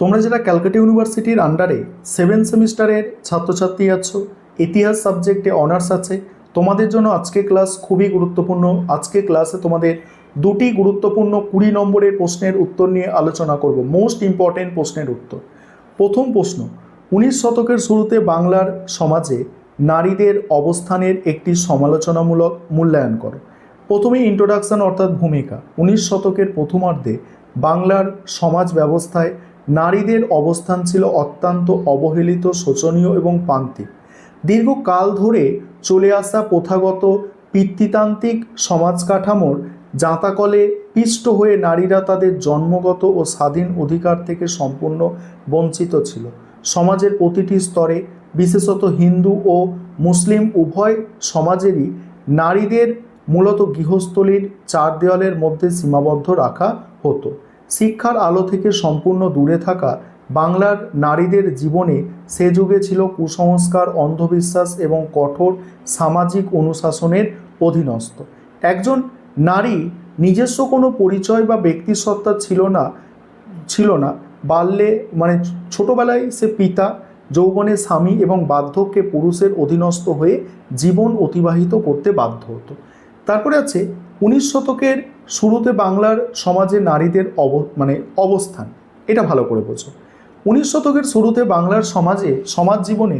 তোমরা যারা ক্যালকাটা ইউনিভার্সিটির আন্ডারে 7 সেমিস্টারের ছাত্রছাত্রী আছো, ইতিহাস সাবজেক্টে অনার্স আছে, তোমাদের জন্য আজকে ক্লাস খুবই গুরুত্বপূর্ণ। আজকে ক্লাসে তোমাদের দুটি গুরুত্বপূর্ণ 20 নম্বরের প্রশ্নের উত্তর নিয়ে আলোচনা করব, মোস্ট ইম্পর্টেন্ট প্রশ্নের উত্তর। প্রথম প্রশ্ন, 19 শতকের শুরুতে বাংলার সমাজে নারীদের অবস্থানের একটি সমালোচনামূলক মূল্যায়ন করো। প্রথমেই ইন্ট্রোডাকশন অর্থাৎ ভূমিকা। 19 শতকের প্রথমার্ধে বাংলার সমাজ ব্যবস্থায় নারীদের অবস্থান ছিল অত্যন্ত অবহেলিত, শোচনীয় এবং প্রান্তিক। দীর্ঘকাল ধরে চলে আসা প্রথাগত পিতৃতান্ত্রিক সমাজ কাঠামোর জাঁতাকলে পিষ্ট হয়ে নারীরা তাদের জন্মগত ও স্বাধীন অধিকার থেকে সম্পূর্ণ বঞ্চিত ছিল। সমাজের প্রতিটি স্তরে, বিশেষত হিন্দু ও মুসলিম উভয় সমাজেরই নারীদের মূলত গৃহস্থলীর চার দেওয়ালের মধ্যে সীমাবদ্ধ রাখা হতো। শিক্ষার আলো থেকে সম্পূর্ণ দূরে থাকা বাংলার নারীদের জীবনে সে যুগে ছিল কুসংস্কার, অন্ধবিশ্বাস এবং কঠোর সামাজিক অনুশাসনের অধীনস্থ। একজন নারী নিজস্ব কোনো পরিচয় বা ব্যক্তিসত্তা ছিল না। বাল্যে ছোটবেলায় সে পিতা, যৌবনে স্বামী এবং বার্ধক্যে পুরুষের অধীনস্থ হয়ে জীবন অতিবাহিত করতে বাধ্য হতো। তারপরে আছে 19 শতকের শুরুতে বাংলার সমাজে নারীদের অবস্থান। এটা ভালো করে বোঝো। 19 শতকের শুরুতে বাংলার সমাজ জীবনে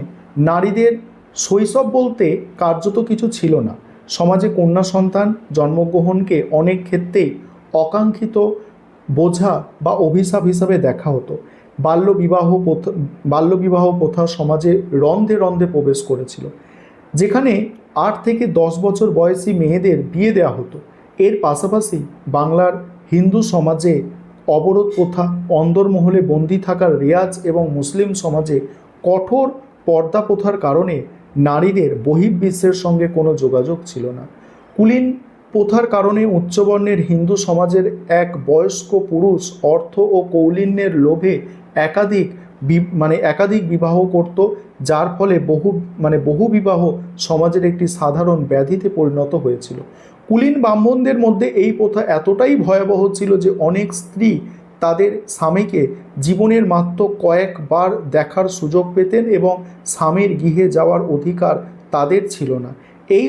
নারীদের শৈশব বলতে কার্যত কিছু ছিল না। সমাজে কন্যা সন্তান জন্মগ্রহণকে অনেক ক্ষেত্রেই অকাঙ্ক্ষিত বোঝা বা অভিশাপ হিসাবে দেখা হতো। বাল্যবিবাহ প্রথা সমাজে রন্ধে রন্ধে প্রবেশ করেছিল, যেখানে 8 থেকে 10 বছর বয়সী মেয়েদের বিয়ে দেওয়া হতো। এর পাশাপাশি বাংলার হিন্দু সমাজে অবরোধ প্রথা, অন্দরমহলে বন্দী থাকার রেয়াজ এবং মুসলিম সমাজে কঠোর পর্দা প্রথার কারণে নারীদের বহির্বিশ্বের সঙ্গে কোনো যোগাযোগ ছিল না। কুলীন প্রথার কারণে উচ্চবর্ণের হিন্দু সমাজের এক বয়স্ক পুরুষ অর্থ ও কৌলীন্যের লোভে একাধিক বিবাহ করত, যার ফলে বহু বিবাহ সমাজের একটি সাধারণ ব্যাধিতে পরিণত হয়েছিল। কুলীন ব্রাহ্মণদের মধ্যে এই প্রথা এতটাই ভয়াবহ ছিল যে অনেক স্ত্রী তাদের স্বামীকে জীবনের মাত্র কয়েকবার দেখার সুযোগ পেতেন এবং স্বামীর গৃহে যাওয়ার অধিকার তাদের ছিল না। এই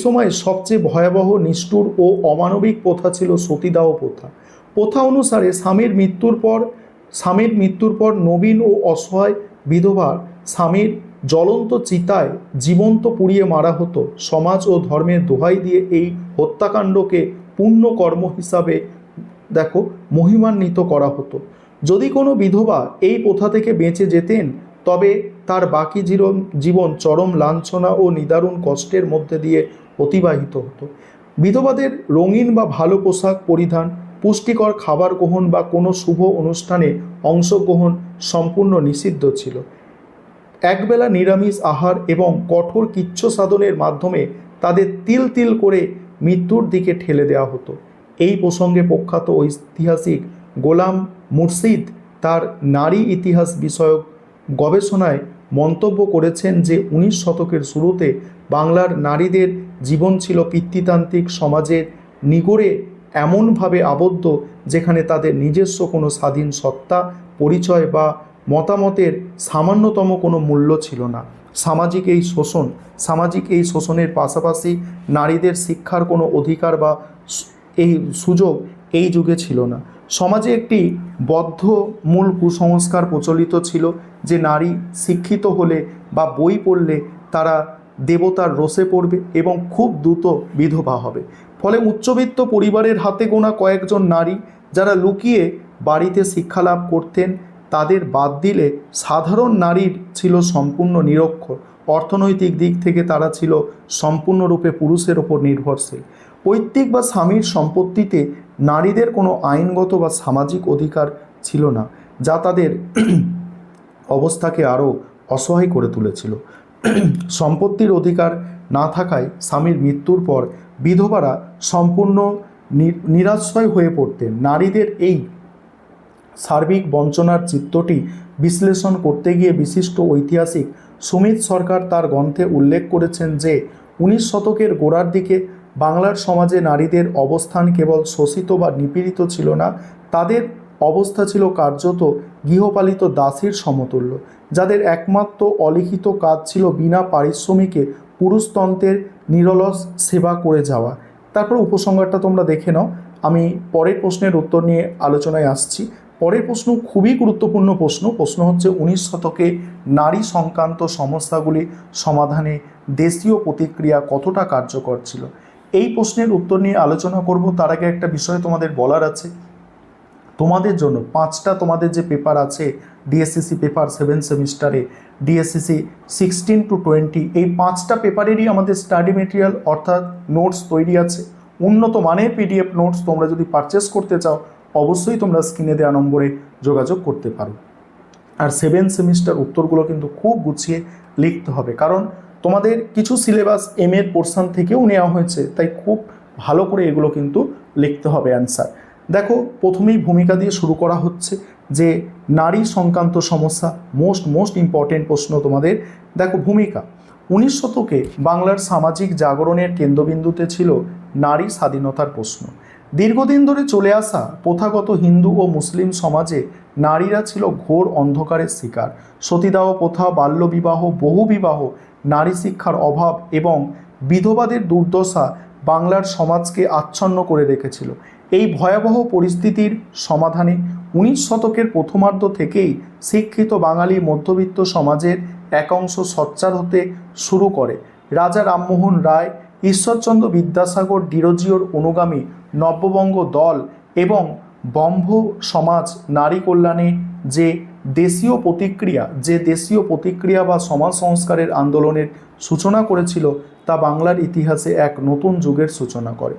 সময় সবচেয়ে ভয়াবহ, নিষ্ঠুর ও অমানবিক প্রথা ছিল সতীদাহ প্রথা। প্রথা অনুসারে স্বামীর মৃত্যুর পর নবীন ও অসহায় বিধবা স্বামীর জ্বলন্ত চিতায় জীবন্ত পুড়িয়ে মারা হতো। সমাজ ও ধর্মের দোহাই দিয়ে এই হত্যাকাণ্ডকে পুণ্য কর্ম হিসাবে মহিমান্বিত করা হতো। যদি কোনো বিধবা এই প্রথা থেকে বেঁচে যেতেন, তবে তার বাকি জীবন চরম লাঞ্ছনা ও নিদারুণ কষ্টের মধ্যে দিয়ে অতিবাহিত হতো। বিধবাদের রঙিন বা ভালো পোশাক পরিধান, পুষ্টিকর খাবার গ্রহণ বা কোনো শুভ অনুষ্ঠানে অংশগ্রহণ সম্পূর্ণ নিষিদ্ধ ছিল। একবেলা নিরামিষ আহার এবং কঠোর কিচ্ছ সাধনের মাধ্যমে তাদের তিল তিল করে মৃত্যুর দিকে ঠেলে দেওয়া হতো। এই প্রসঙ্গে প্রখ্যাত ঐতিহাসিক গোলাম মুর্শিদ তার নারী ইতিহাস বিষয়ক গবেষণায় মন্তব্য করেছেন যে 19 শতকের শুরুতে বাংলার নারীদের জীবন ছিল পিতৃতান্ত্রিক সমাজের নিগড়ে এমনভাবে আবদ্ধ, যেখানে তাদের নিজস্ব কোনো স্বাধীন সত্তা, পরিচয় বা মতামতের সামান্যতম কোনো মূল্য ছিল না। সামাজিক এই শোষণের পাশাপাশি নারীদের শিক্ষার কোনো অধিকার বা এই সুযোগ এই যুগে ছিল না। সমাজে একটি বদ্ধ মূল কুসংস্কার প্রচলিত ছিল যে নারী শিক্ষিত হলে বা বই পড়লে তারা দেবতার রোষে পড়বে এবং খুব দ্রুত বিধবা হবে। ফলে উচ্চবিত্ত পরিবারের হাতে গোনা কয়েকজন নারী যারা লুকিয়ে বাড়িতে শিক্ষা লাভ করতেন, তাদের বাদ দিলে সাধারণ নারীর ছিল সম্পূর্ণ নিরক্ষর। অর্থনৈতিক দিক থেকে তারা ছিল সম্পূর্ণরূপে পুরুষের ওপর নির্ভরশীল। পৈতৃক বা স্বামীর সম্পত্তিতে নারীদের কোনো আইনগত বা সামাজিক অধিকার ছিল না, যা তাদের অবস্থাকে আরও অসহায় করে তুলেছিল। সম্পত্তির অধিকার না থাকায় স্বামীর মৃত্যুর পর বিধবারা সম্পূর্ণ নিরাশ্রয় হয়ে পড়তেন। নারীদের এই সার্বিক বঞ্চনার চিত্রটি বিশ্লেষণ করতে গিয়ে বিশিষ্ট ঐতিহাসিক সুমিত সরকার তার গ্রন্থে উল্লেখ করেছেন যে 19 শতকের গোড়ার দিকে বাংলার সমাজে নারীদের অবস্থান কেবল শোষিত বা নিপীড়িত ছিল না, তাদের অবস্থা ছিল কার্যত গৃহপালিত দাসীর সমতুল্য, যাদের একমাত্র অলিখিত কাজ ছিল বিনা পারিশ্রমিকে পুরুষতন্ত্রের নিরলস সেবা করে যাওয়া। তারপর উপসংহারটা তোমরা দেখে নাও, আমি পরের প্রশ্নের উত্তর নিয়ে আলোচনায় আসছি। পরের প্রশ্ন খুবই গুরুত্বপূর্ণ প্রশ্ন হচ্ছে 19 শতকে নারী সংক্রান্ত সমস্যাগুলি সমাধানে দেশীয় প্রতিক্রিয়া কতটা কার্যকর ছিল। এই প্রশ্নের উত্তর নিয়ে আলোচনা করব। তার আগে একটা বিষয় তোমাদের বলার আছে, তোমাদের জন্য 5টা তোমাদের যে পেপার আছে ডিএসসিসি পেপার 7 সেমিস্টারে, ডিএসসিসি 16 to 20, এই 5টা পেপারেরই আমাদের স্টাডি মেটেরিয়াল অর্থাৎ নোটস তৈরি আছে। উন্নত মানের পিডিএফ নোটস তোমরা যদি পারচেস করতে চাও অবশ্যই তোমরা স্ক্রিনে দেওয়া নম্বরে যোগাযোগ করতে পারো। আর 7 সেমিস্টার উত্তরগুলো কিন্তু খুব গুছিয়ে লিখতে হবে, কারণ তোমাদের কিছু সিলেবাস এর পোর্শন থেকেও নেওয়া হয়েছে, তাই খুব ভালো করে এগুলো কিন্তু লিখতে হবে অ্যান্সার। দেখো, প্রথমেই ভূমিকা দিয়ে শুরু করা হচ্ছে যে নারী সংক্রান্ত সমস্যা, মোস্ট ইম্পর্টেন্ট প্রশ্ন তোমাদের। দেখো ভূমিকা, 19 শতকে বাংলার সামাজিক জাগরণের কেন্দ্রবিন্দুতে ছিল নারী স্বাধীনতার প্রশ্ন। দীর্ঘদিন ধরে চলে আসা প্রথাগত হিন্দু ও মুসলিম সমাজে নারীরা ছিল ঘোর অন্ধকারের শিকার। সতীদাহ প্রথা, বাল্যবিবাহ, বহুবিবাহ, নারী শিক্ষার অভাব এবং বিধবাদের দুর্দশা বাংলার সমাজকে আচ্ছন্ন করে রেখেছিল। এই ভয়াবহ পরিস্থিতির সমাধানে 19 শতকের প্রথমার্ধ থেকেই শিক্ষিত বাঙালি মধ্যবিত্ত সমাজের এক অংশ সোচ্চার হতে শুরু করে। রাজা রামমোহন রায়, ঈশ্বরচন্দ্র বিদ্যাসাগর, ডিরোজিওর অনুগামী নব্যবঙ্গ দল এবং ব্রহ্ম সমাজ নারী কল্যাণে যে দেশীয় প্রতিক্রিয়া বা সমাজ সংস্কারের আন্দোলনের সূচনা করেছিল তা বাংলার ইতিহাসে এক নতুন যুগের সূচনা করে।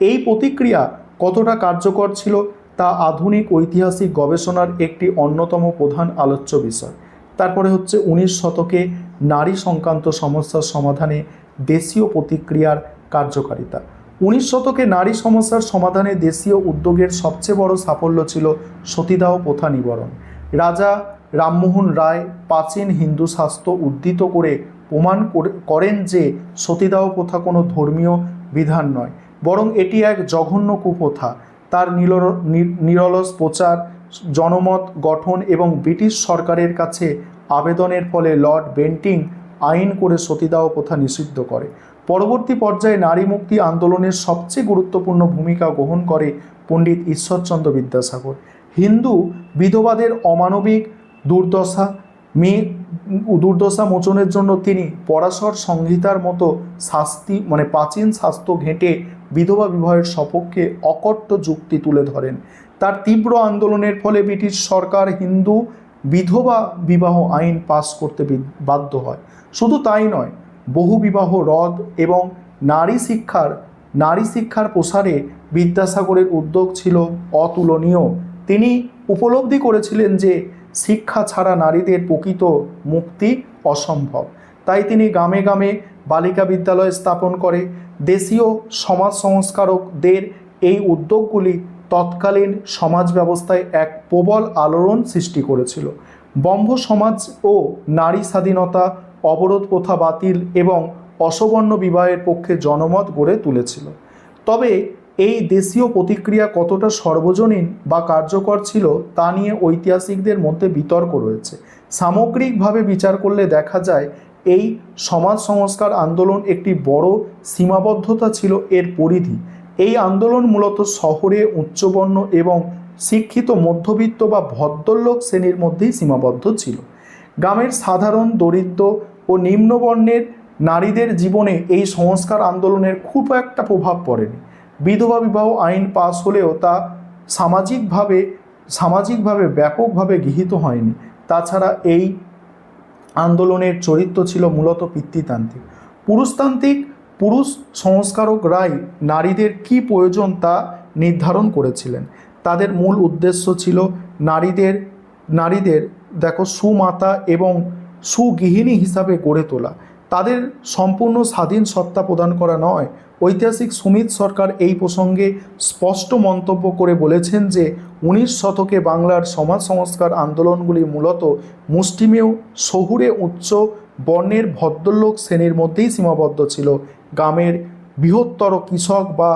এই প্রতিক্রিয়া কতটা কার্যকর ছিল তা আধুনিক ঐতিহাসিক গবেষণার একটি অন্যতম প্রধান আলোচ্য বিষয়। তারপরে হচ্ছে 19 শতকে নারী সংক্রান্ত সমস্যার সমাধানে দেশীয় প্রতিক্রিয়ার কার্যকারিতা। 19 শতকে নারী সমস্যার সমাধানে দেশীয় উদ্যোগের সবচেয়ে বড় সাফল্য ছিল সতীদাহ প্রথা নিবারণ। রাজা রামমোহন রায় প্রাচীন হিন্দু শাস্ত্র উদ্ধৃত করে প্রমাণ করেন যে সতীদাহ প্রথা কোনো ধর্মীয় বিধান নয়, বরং এটি এক জঘন্য কুপ্রথা। তার নিরলস প্রচার, জনমত গঠন এবং ব্রিটিশ সরকারের কাছে আবেদনের ফলে লর্ড বেন্টিং আইন করে সতীদাহ প্রথা নিষিদ্ধ করে। পরবর্তী পর্যায়ে নারী মুক্তি আন্দোলনের সবচেয়ে গুরুত্বপূর্ণ ভূমিকা গ্রহণ করে পণ্ডিত ঈশ্বরচন্দ্র বিদ্যাসাগর। হিন্দু বিধবাদের অমানবিক দুর্দশা মোচনের জন্য তিনি পরাশর সংহিতার মতো প্রাচীন শাস্ত্র ঘেঁটে বিধবা বিবাহের সপক্ষে অকট্ট যুক্তি তুলে ধরেন। তার তীব্র আন্দোলনের ফলে ব্রিটিশ সরকার হিন্দু বিধবা বিবাহ আইন পাস করতে বাধ্য হয়। শুধু তাই নয়, বহু বিবাহ রদ এবং নারী শিক্ষার প্রসারে বিদ্যাসাগরের উদ্যোগ ছিল অতুলনীয়। তিনি উপলব্ধি করেছিলেন যে শিক্ষা ছাড়া নারীদের প্রকৃত মুক্তি অসম্ভব। তাই তিনি গ্রামে গ্রামে বালিকা বিদ্যালয় স্থাপন করে। দেশীয় সমাজ সংস্কারকদের এই উদ্যোগগুলি তৎকালীন সমাজ ব্যবস্থায় এক প্রবল আলোড়ন সৃষ্টি করেছিল। ব্রহ্ম সমাজ ও নারী স্বাধীনতা, অবরোধ প্রথা বাতিল এবং অসবর্ণ বিবাহের পক্ষে জনমত গড়ে তুলেছিল। তবে এই দেশীয় প্রতিক্রিয়া কতটা সর্বজনীন বা কার্যকর ছিল তা নিয়ে ঐতিহাসিকদের মধ্যে বিতর্ক রয়েছে। সামগ্রিকভাবে বিচার করলে দেখা যায় এই সমাজ সংস্কার আন্দোলন একটি বড় সীমাবদ্ধতা ছিল এর পরিধি। এই আন্দোলন মূলত শহরে উচ্চবর্ণ এবং শিক্ষিত মধ্যবিত্ত বা ভদ্রলোক শ্রেণীর মধ্যেই সীমাবদ্ধ ছিল। গ্রামের সাধারণ দরিদ্র ও নিম্নবর্ণের নারীদের জীবনে এই সংস্কার আন্দোলনের খুব একটা প্রভাব পড়েনি। বিধবা বিবাহ আইন পাস হলেও তা সামাজিকভাবে ব্যাপকভাবে গৃহীত হয়নি। তাছাড়া এই আন্দোলনের চরিত্র ছিল মূলত পিতৃতান্ত্রিক। পুরুষ সংস্কারকরাই নারীদের কি প্রয়োজন তা নির্ধারণ করেছিলেন। তাদের মূল উদ্দেশ্য ছিল নারীদের দেখো সুমাতা এবং সুগৃহিণী হিসাবে গড়ে তোলা, তাদের সম্পূর্ণ স্বাধীন সত্তা প্রদান করা নয়। ঐতিহাসিক সুমিত সরকার এই প্রসঙ্গে স্পষ্ট মন্তব্য করে বলেছেন যে 19 শতকে বাংলার সমাজ সংস্কার আন্দোলনগুলি মূলত মুষ্টিমেয় শহুরে উচ্চ বর্ণের ভদ্রলোক শ্রেণীর মধ্যেই সীমাবদ্ধ ছিল। গ্রামের বৃহত্তর কৃষক বা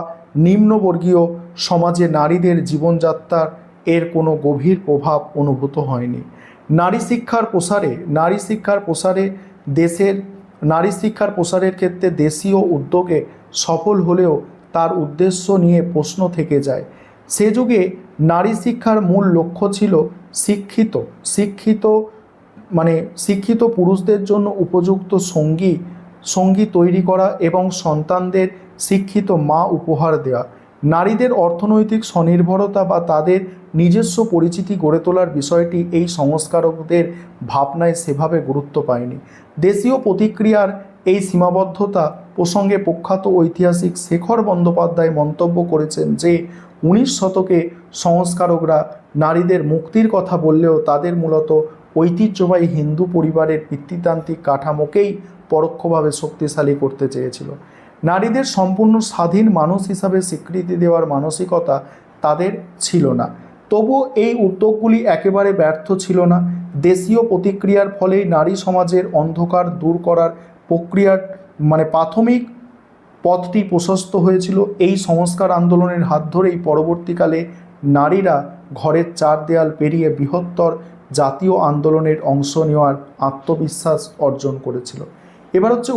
নিম্নবর্গীয় সমাজে নারীদের জীবনযাত্রার এর কোনো গভীর প্রভাব অনুভূত হয়নি। নারী শিক্ষার প্রসারে দেশের নারী শিক্ষার প্রসারের ক্ষেত্রে দেশীয় উদ্যোগে সফল হলেও তার উদ্দেশ্য নিয়ে প্রশ্ন থেকে যায়। সে যুগে নারী শিক্ষার মূল লক্ষ্য ছিল শিক্ষিত পুরুষদের জন্য উপযুক্ত সঙ্গী তৈরি করা এবং সন্তানদের শিক্ষিত মা উপহার দেওয়া। নারীদের অর্থনৈতিক স্বনির্ভরতা বা তাদের নিজস্ব পরিচিতি গড়ে তোলার বিষয়টি এই সংস্কারকদের ভাবনায় সেভাবে গুরুত্ব পায়নি। দেশীয় প্রতিক্রিয়ার এই সীমাবদ্ধতা প্রসঙ্গে প্রখ্যাত ঐতিহাসিক শেখর বন্দ্যোপাধ্যায় মন্তব্য করেছেন যে 19 শতকে সংস্কারকরা নারীদের মুক্তির কথা বললেও তাদের মূলত ঐতিহ্যবাহী হিন্দু পরিবারের পিতৃতান্ত্রিক কাঠামোকেই পরোক্ষভাবে শক্তিশালী করতে চেয়েছিল। নারীদের সম্পূর্ণ স্বাধীন মানুষ হিসাবে স্বীকৃতি দেওয়ার মানসিকতা তাদের ছিল না। তবুও এই উদ্যোগগুলি একেবারে ব্যর্থ ছিল না। দেশীয় প্রতিক্রিয়ার ফলেই নারী সমাজের অন্ধকার দূর করার প্রক্রিয়ার প্রাথমিক পথটি প্রশস্ত হয়েছিল। এই সংস্কার আন্দোলনের হাত ধরেই পরবর্তীকালে নারীরা ঘরের চার দেয়াল পেরিয়ে বৃহত্তর জাতীয় আন্দোলনের অংশ নেওয়ার আত্মবিশ্বাস অর্জন করেছিল। এবার হচ্ছে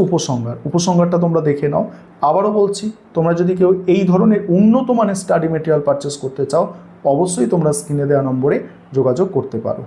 উপসংহারটা তোমরা দেখে নাও। আবারও বলছি, তোমরা যদি কেউ এই ধরনের উন্নত মানের স্টাডি মেটেরিয়াল পারচেস করতে চাও, অবশ্যই তোমরা স্ক্রিনে দেওয়া নম্বরে যোগাযোগ করতে পারো।